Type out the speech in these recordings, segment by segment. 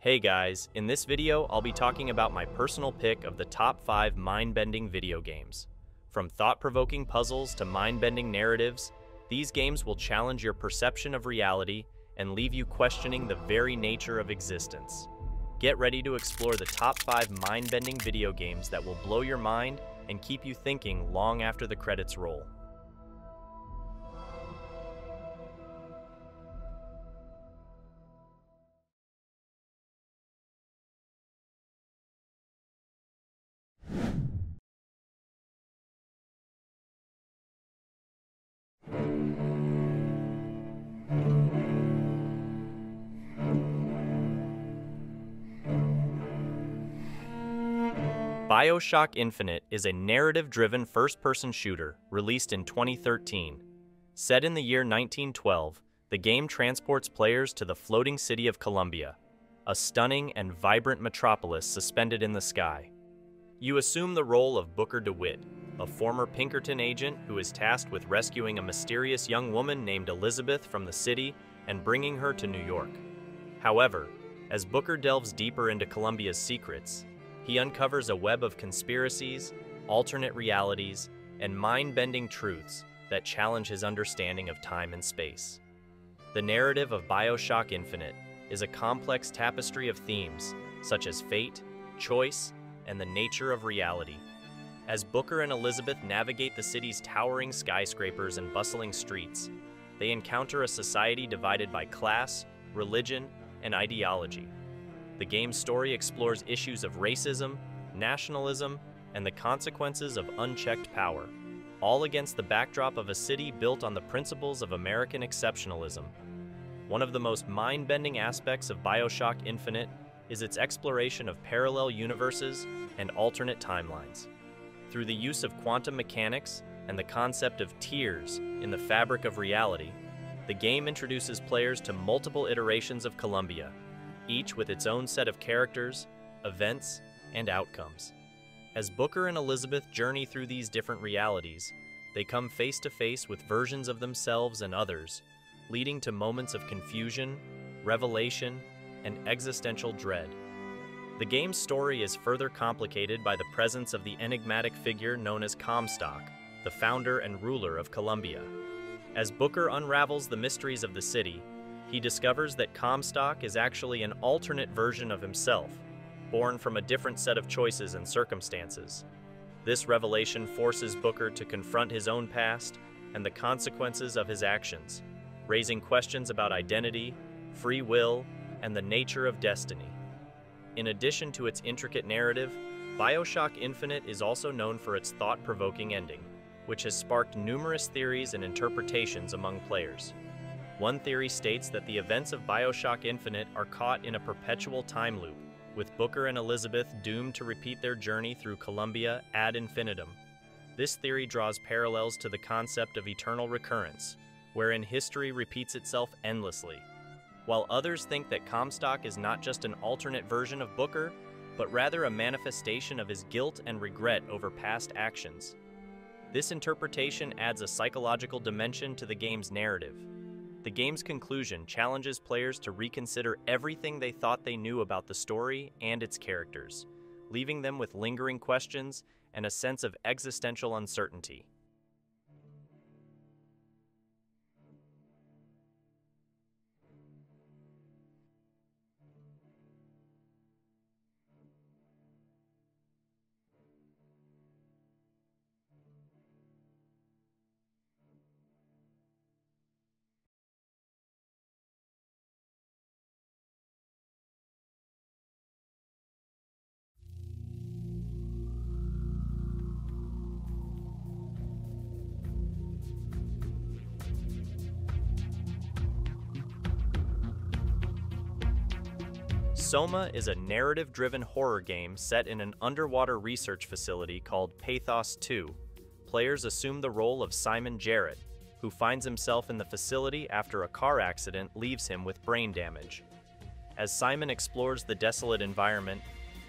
Hey guys, in this video I'll be talking about my personal pick of the top 5 mind-bending video games. From thought-provoking puzzles to mind-bending narratives, these games will challenge your perception of reality and leave you questioning the very nature of existence. Get ready to explore the top 5 mind-bending video games that will blow your mind and keep you thinking long after the credits roll. Bioshock Infinite is a narrative-driven first-person shooter released in 2013. Set in the year 1912, the game transports players to the floating city of Columbia, a stunning and vibrant metropolis suspended in the sky. You assume the role of Booker DeWitt, a former Pinkerton agent who is tasked with rescuing a mysterious young woman named Elizabeth from the city and bringing her to New York. However, as Booker delves deeper into Columbia's secrets, he uncovers a web of conspiracies, alternate realities, and mind-bending truths that challenge his understanding of time and space. The narrative of Bioshock Infinite is a complex tapestry of themes such as fate, choice, and the nature of reality. As Booker and Elizabeth navigate the city's towering skyscrapers and bustling streets, they encounter a society divided by class, religion, and ideology. The game's story explores issues of racism, nationalism, and the consequences of unchecked power, all against the backdrop of a city built on the principles of American exceptionalism. One of the most mind-bending aspects of Bioshock Infinite is its exploration of parallel universes and alternate timelines. Through the use of quantum mechanics and the concept of tiers in the fabric of reality, the game introduces players to multiple iterations of Columbia, each with its own set of characters, events, and outcomes. As Booker and Elizabeth journey through these different realities, they come face to face with versions of themselves and others, leading to moments of confusion, revelation, and existential dread. The game's story is further complicated by the presence of the enigmatic figure known as Comstock, the founder and ruler of Columbia. As Booker unravels the mysteries of the city, he discovers that Comstock is actually an alternate version of himself, born from a different set of choices and circumstances. This revelation forces Booker to confront his own past and the consequences of his actions, raising questions about identity, free will, and the nature of destiny. In addition to its intricate narrative, Bioshock Infinite is also known for its thought-provoking ending, which has sparked numerous theories and interpretations among players. One theory states that the events of Bioshock Infinite are caught in a perpetual time loop, with Booker and Elizabeth doomed to repeat their journey through Columbia ad infinitum. This theory draws parallels to the concept of eternal recurrence, wherein history repeats itself endlessly, while others think that Comstock is not just an alternate version of Booker, but rather a manifestation of his guilt and regret over past actions. This interpretation adds a psychological dimension to the game's narrative. The game's conclusion challenges players to reconsider everything they thought they knew about the story and its characters, leaving them with lingering questions and a sense of existential uncertainty. Soma is a narrative-driven horror game set in an underwater research facility called Pathos 2. Players assume the role of Simon Jarrett, who finds himself in the facility after a car accident leaves him with brain damage. As Simon explores the desolate environment,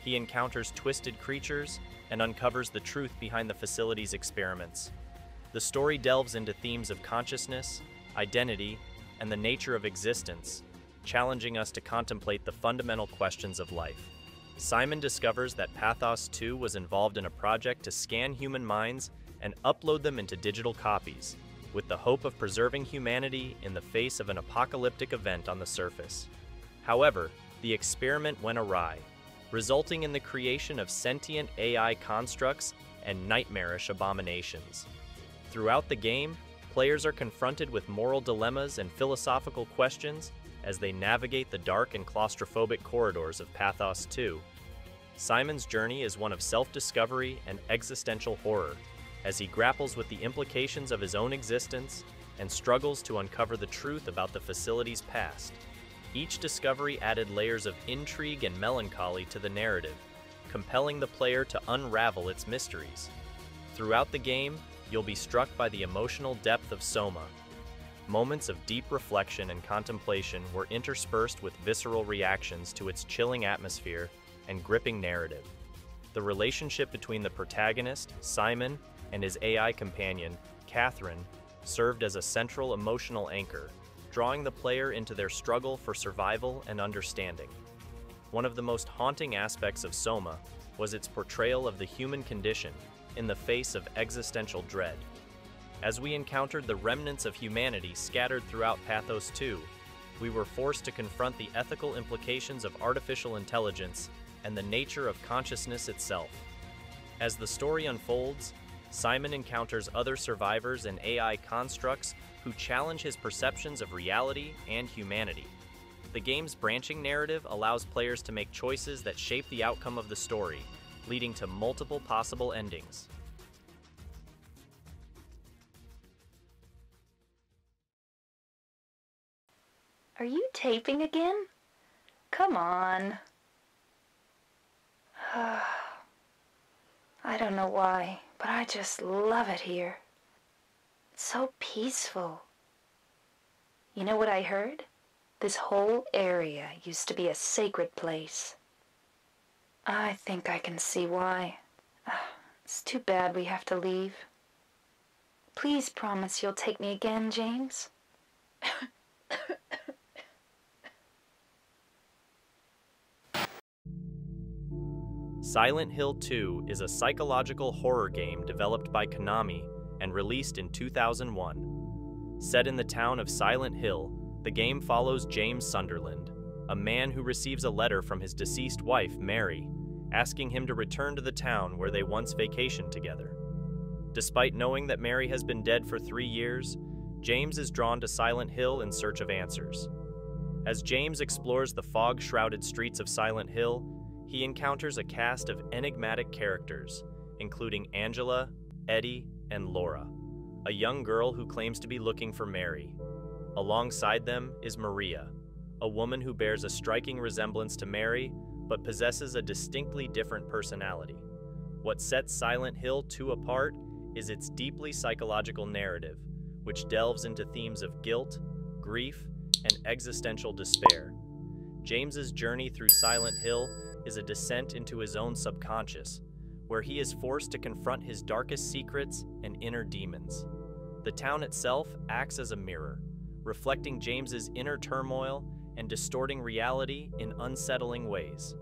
he encounters twisted creatures and uncovers the truth behind the facility's experiments. The story delves into themes of consciousness, identity, and the nature of existence, challenging us to contemplate the fundamental questions of life. Simon discovers that Pathos 2 was involved in a project to scan human minds and upload them into digital copies, with the hope of preserving humanity in the face of an apocalyptic event on the surface. However, the experiment went awry, resulting in the creation of sentient AI constructs and nightmarish abominations. Throughout the game, players are confronted with moral dilemmas and philosophical questions as they navigate the dark and claustrophobic corridors of Pathos 2. Simon's journey is one of self-discovery and existential horror, as he grapples with the implications of his own existence and struggles to uncover the truth about the facility's past. Each discovery added layers of intrigue and melancholy to the narrative, compelling the player to unravel its mysteries. Throughout the game, you'll be struck by the emotional depth of Soma. Moments of deep reflection and contemplation were interspersed with visceral reactions to its chilling atmosphere and gripping narrative. The relationship between the protagonist, Simon, and his AI companion, Catherine, served as a central emotional anchor, drawing the player into their struggle for survival and understanding. One of the most haunting aspects of Soma was its portrayal of the human condition in the face of existential dread. As we encountered the remnants of humanity scattered throughout Pathos 2, we were forced to confront the ethical implications of artificial intelligence and the nature of consciousness itself. As the story unfolds, Simon encounters other survivors and AI constructs who challenge his perceptions of reality and humanity. The game's branching narrative allows players to make choices that shape the outcome of the story, leading to multiple possible endings. Are you taping again? Come on. I don't know why, but I just love it here. It's so peaceful. You know what I heard? This whole area used to be a sacred place. I think I can see why. It's too bad we have to leave. Please promise you'll take me again, James. Silent Hill 2 is a psychological horror game developed by Konami and released in 2001. Set in the town of Silent Hill, the game follows James Sunderland, a man who receives a letter from his deceased wife, Mary, asking him to return to the town where they once vacationed together. Despite knowing that Mary has been dead for 3 years, James is drawn to Silent Hill in search of answers. As James explores the fog-shrouded streets of Silent Hill, he encounters a cast of enigmatic characters, including Angela, Eddie, and Laura, a young girl who claims to be looking for Mary. Alongside them is Maria, a woman who bears a striking resemblance to Mary, but possesses a distinctly different personality. What sets Silent Hill 2 apart is its deeply psychological narrative, which delves into themes of guilt, grief, and existential despair. James's journey through Silent Hill is a descent into his own subconscious, where he is forced to confront his darkest secrets and inner demons. The town itself acts as a mirror, reflecting James's inner turmoil and distorting reality in unsettling ways.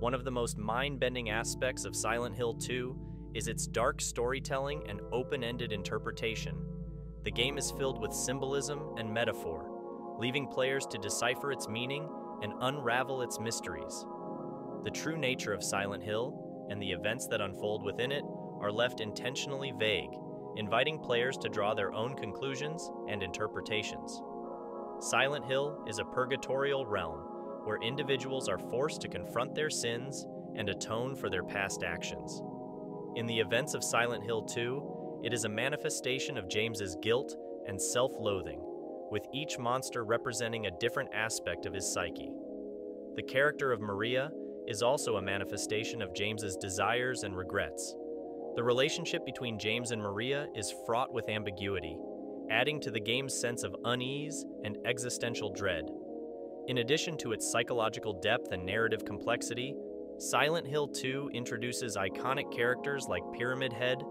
One of the most mind-bending aspects of Silent Hill 2 is its dark storytelling and open-ended interpretation. The game is filled with symbolism and metaphor, leaving players to decipher its meaning and unravel its mysteries. The true nature of Silent Hill and the events that unfold within it are left intentionally vague, inviting players to draw their own conclusions and interpretations. Silent Hill is a purgatorial realm where individuals are forced to confront their sins and atone for their past actions. In the events of Silent Hill 2, it is a manifestation of James's guilt and self-loathing, with each monster representing a different aspect of his psyche. The character of Maria is also a manifestation of James's desires and regrets. The relationship between James and Maria is fraught with ambiguity, adding to the game's sense of unease and existential dread. In addition to its psychological depth and narrative complexity, Silent Hill 2 introduces iconic characters like Pyramid Head,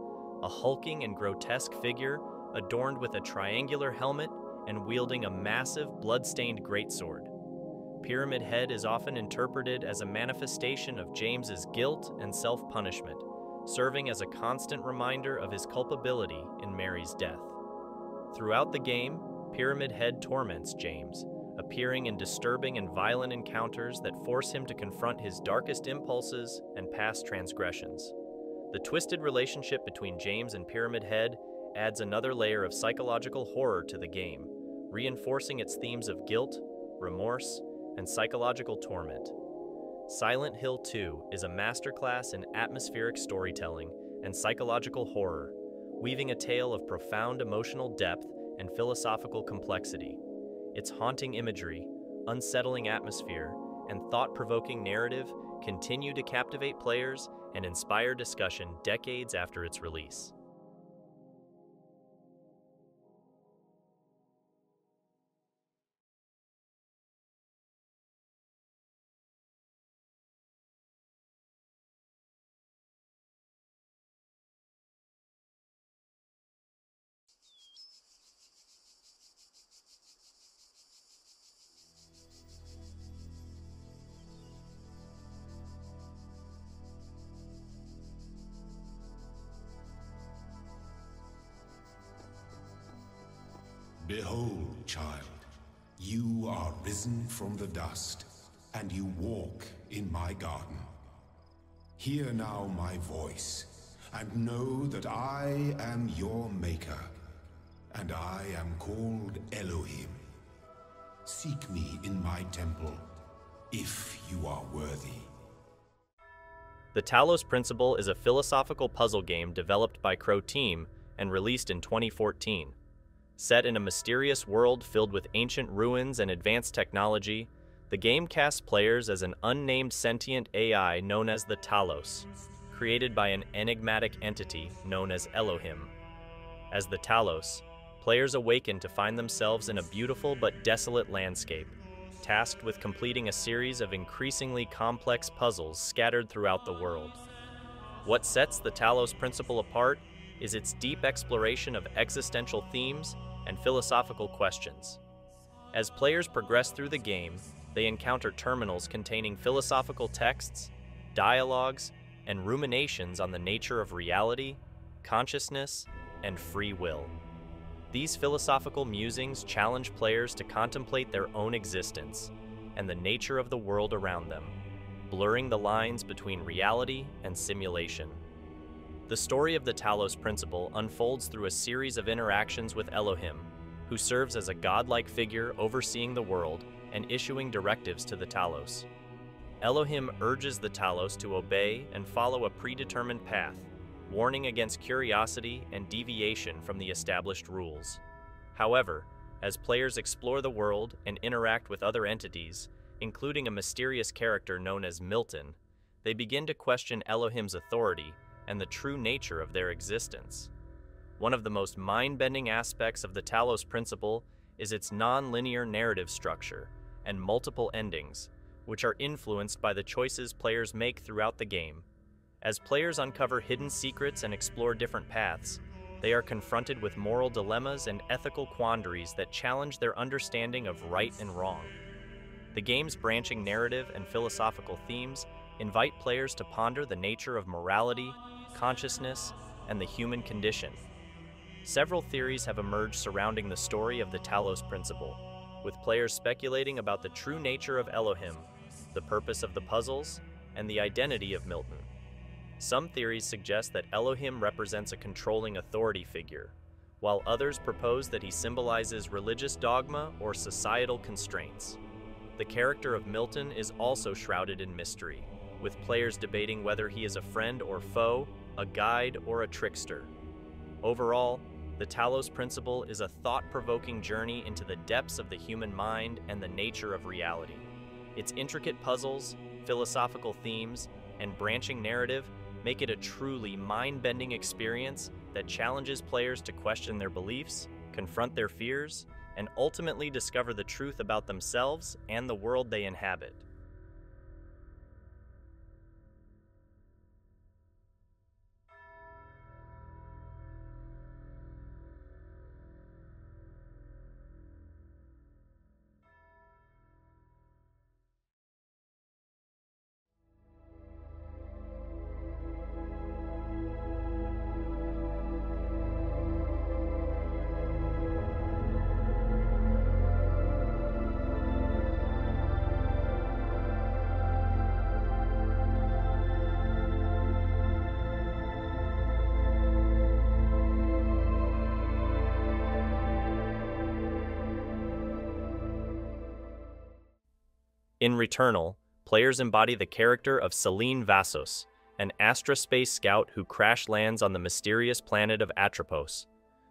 a hulking and grotesque figure adorned with a triangular helmet and wielding a massive, blood-stained greatsword. Pyramid Head is often interpreted as a manifestation of James's guilt and self-punishment, serving as a constant reminder of his culpability in Mary's death. Throughout the game, Pyramid Head torments James, appearing in disturbing and violent encounters that force him to confront his darkest impulses and past transgressions. The twisted relationship between James and Pyramid Head adds another layer of psychological horror to the game, reinforcing its themes of guilt, remorse, and psychological torment. Silent Hill 2 is a masterclass in atmospheric storytelling and psychological horror, weaving a tale of profound emotional depth and philosophical complexity. Its haunting imagery, unsettling atmosphere, and thought-provoking narrative continue to captivate players and inspire discussion decades after its release. Behold, child, you are risen from the dust, and you walk in my garden. Hear now my voice, and know that I am your maker, and I am called Elohim. Seek me in my temple, if you are worthy. The Talos Principle is a philosophical puzzle game developed by Crow Team and released in 2014. Set in a mysterious world filled with ancient ruins and advanced technology, the game casts players as an unnamed sentient AI known as the Talos, created by an enigmatic entity known as Elohim. As the Talos, players awaken to find themselves in a beautiful but desolate landscape, tasked with completing a series of increasingly complex puzzles scattered throughout the world. What sets the Talos Principle apart is its deep exploration of existential themes and philosophical questions. As players progress through the game, they encounter terminals containing philosophical texts, dialogues, and ruminations on the nature of reality, consciousness, and free will. These philosophical musings challenge players to contemplate their own existence and the nature of the world around them, blurring the lines between reality and simulation. The story of the Talos Principle unfolds through a series of interactions with Elohim, who serves as a godlike figure overseeing the world and issuing directives to the Talos. Elohim urges the Talos to obey and follow a predetermined path, warning against curiosity and deviation from the established rules. However, as players explore the world and interact with other entities, including a mysterious character known as Milton, they begin to question Elohim's authority and the true nature of their existence. One of the most mind-bending aspects of the Talos Principle is its non-linear narrative structure and multiple endings, which are influenced by the choices players make throughout the game. As players uncover hidden secrets and explore different paths, they are confronted with moral dilemmas and ethical quandaries that challenge their understanding of right and wrong. The game's branching narrative and philosophical themes invite players to ponder the nature of morality, consciousness, and the human condition. Several theories have emerged surrounding the story of the Talos Principle, with players speculating about the true nature of Elohim, the purpose of the puzzles, and the identity of Milton. Some theories suggest that Elohim represents a controlling authority figure, while others propose that he symbolizes religious dogma or societal constraints. The character of Milton is also shrouded in mystery, with players debating whether he is a friend or foe, a guide or a trickster. Overall, the Talos Principle is a thought-provoking journey into the depths of the human mind and the nature of reality. Its intricate puzzles, philosophical themes, and branching narrative make it a truly mind-bending experience that challenges players to question their beliefs, confront their fears, and ultimately discover the truth about themselves and the world they inhabit. In Returnal, players embody the character of Selene Vassos, an astrospace scout who crash lands on the mysterious planet of Atropos.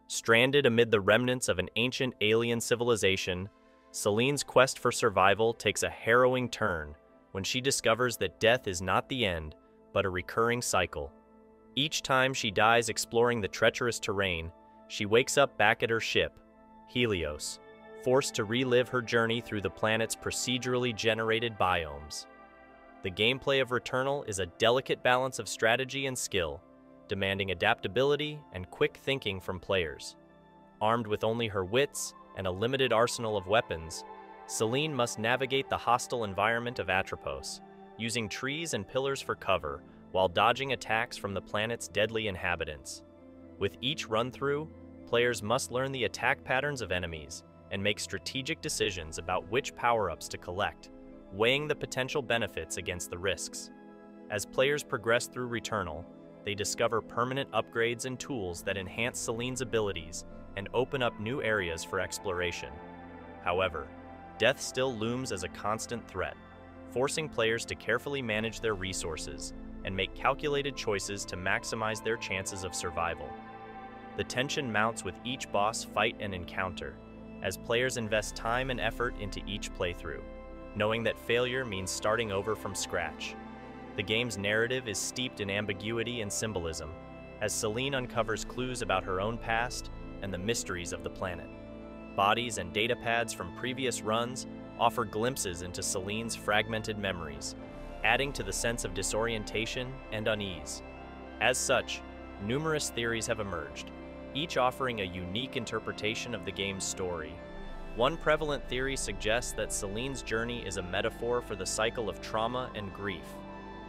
Stranded amid the remnants of an ancient alien civilization, Selene's quest for survival takes a harrowing turn when she discovers that death is not the end, but a recurring cycle. Each time she dies exploring the treacherous terrain, she wakes up back at her ship, Helios, forced to relive her journey through the planet's procedurally generated biomes. The gameplay of Returnal is a delicate balance of strategy and skill, demanding adaptability and quick thinking from players. Armed with only her wits and a limited arsenal of weapons, Selene must navigate the hostile environment of Atropos, using trees and pillars for cover while dodging attacks from the planet's deadly inhabitants. With each run-through, players must learn the attack patterns of enemies and make strategic decisions about which power-ups to collect, weighing the potential benefits against the risks. As players progress through Returnal, they discover permanent upgrades and tools that enhance Selene's abilities and open up new areas for exploration. However, death still looms as a constant threat, forcing players to carefully manage their resources and make calculated choices to maximize their chances of survival. The tension mounts with each boss fight and encounter, as players invest time and effort into each playthrough, knowing that failure means starting over from scratch. The game's narrative is steeped in ambiguity and symbolism, as Selene uncovers clues about her own past and the mysteries of the planet. Bodies and data pads from previous runs offer glimpses into Selene's fragmented memories, adding to the sense of disorientation and unease. As such, numerous theories have emerged, each offering a unique interpretation of the game's story. One prevalent theory suggests that Selene's journey is a metaphor for the cycle of trauma and grief.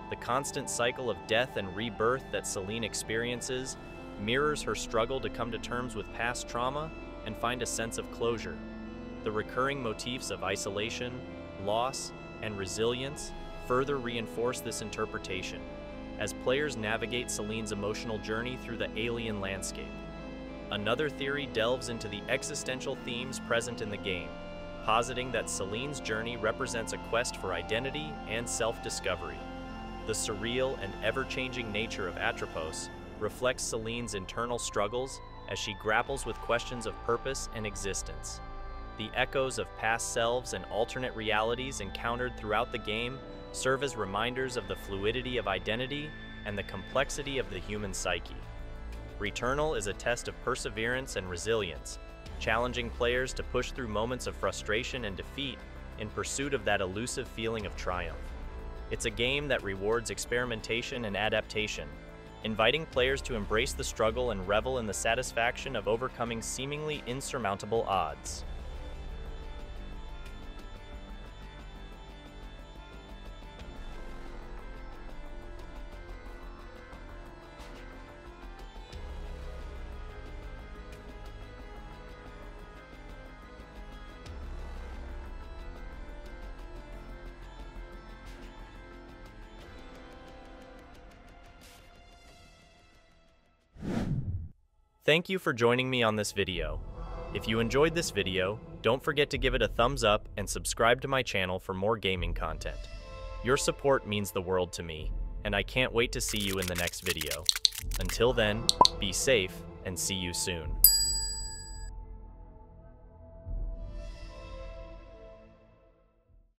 The constant cycle of death and rebirth that Selene experiences mirrors her struggle to come to terms with past trauma and find a sense of closure. The recurring motifs of isolation, loss, and resilience further reinforce this interpretation as players navigate Selene's emotional journey through the alien landscape. Another theory delves into the existential themes present in the game, positing that Selene's journey represents a quest for identity and self-discovery. The surreal and ever-changing nature of Atropos reflects Selene's internal struggles as she grapples with questions of purpose and existence. The echoes of past selves and alternate realities encountered throughout the game serve as reminders of the fluidity of identity and the complexity of the human psyche. Returnal is a test of perseverance and resilience, challenging players to push through moments of frustration and defeat in pursuit of that elusive feeling of triumph. It's a game that rewards experimentation and adaptation, inviting players to embrace the struggle and revel in the satisfaction of overcoming seemingly insurmountable odds. Thank you for joining me on this video. If you enjoyed this video, don't forget to give it a thumbs up and subscribe to my channel for more gaming content. Your support means the world to me, and I can't wait to see you in the next video. Until then, be safe and see you soon.